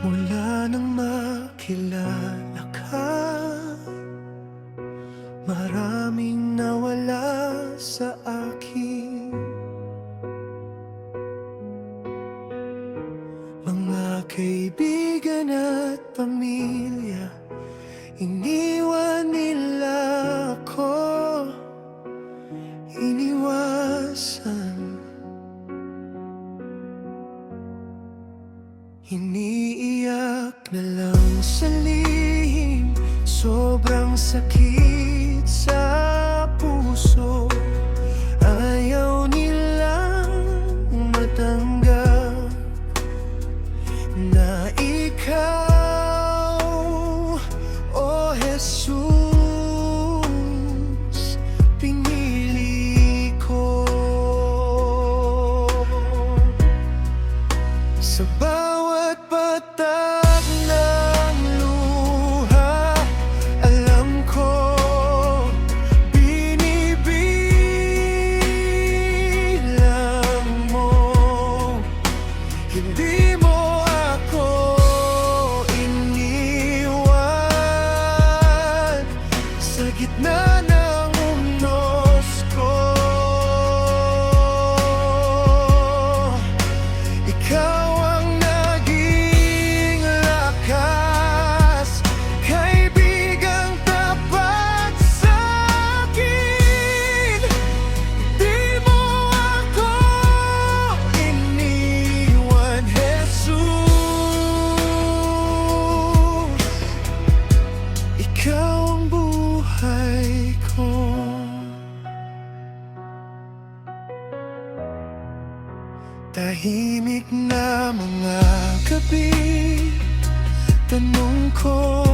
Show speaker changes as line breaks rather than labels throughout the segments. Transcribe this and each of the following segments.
Mula nang makilala ka, maraming nawala sa akin. Mga kaibigan at pamilya, iniwan nila ako, iniwasan. Iniiyak na lang sa lihim, sobrang sakit sa puso. Ayaw nilang matanggap na ikaw, O Jesus, pinili ko. Sa bawat patak ng luha, alam ko binibilang mo. Hindi mo ako iniwan sa gitna ng unos ko. Ikaw ang naging lakas, kaibigang tapat sa akin. Di mo ako iniwan, Jesus. Ikaw ang buhay ko. Tahimik na mga gabi, tanong ko,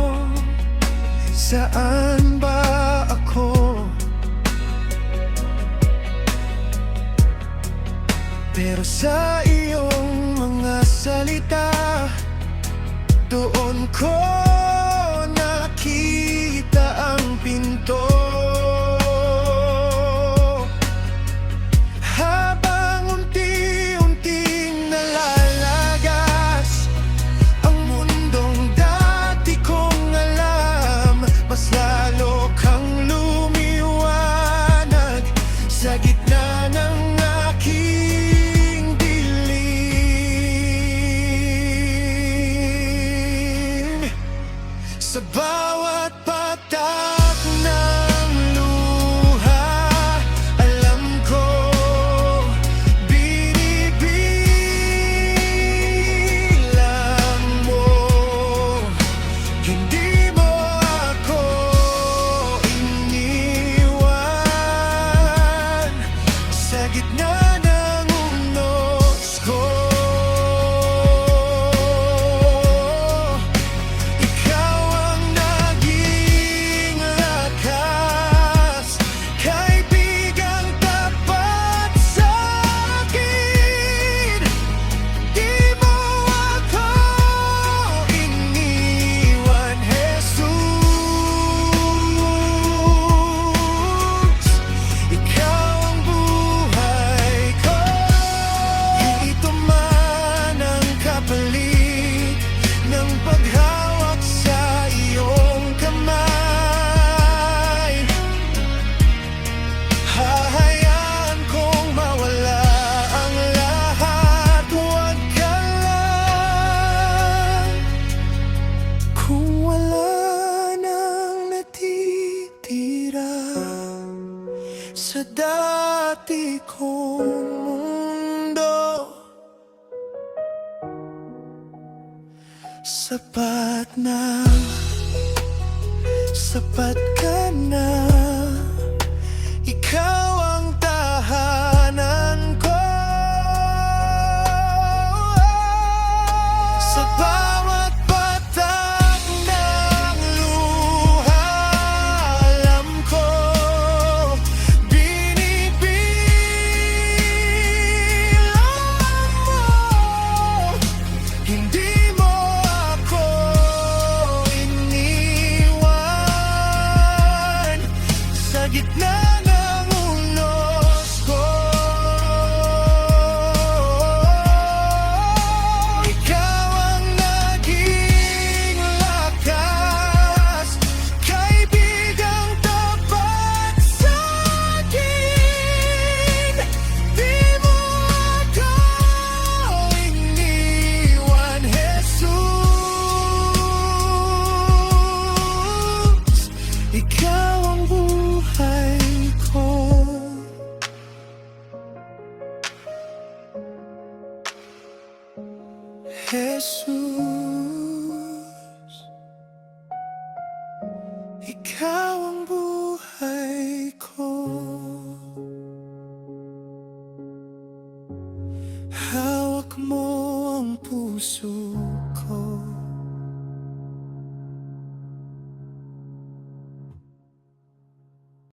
saan ba ako? Pero sa iyong mga salita, doon ko nakita ang pinto. Habang unti-unting nalalagas ang mundong dati kong alam, mas lalo kang lumiwanag sa gitna ng aking dilim. Sa bawat patak ng luha, alam ko binibilang mo. Hindi mo ako iniwan sa gitna ng unos ko. Ikaw ang naging lakas, kaibigang tapat sa akin. Di mo ako iniwan, Jesus. Ikaw ang buhay ko. Ito man ang kapalit ng paghawak sa iyong kamay. Hahayaan kong mawala ang lahat, huwag ka lang. Kung wala nang natitira sa dati kong mundo, sapat na, sapat ka na. Ikaw ang tahanan ko. Sa bawat patak ng luha, alam ko binibilang mo. Hindi mo ako iniwan Jesus, ikaw ang buhay ko. Hawak mo ang puso ko.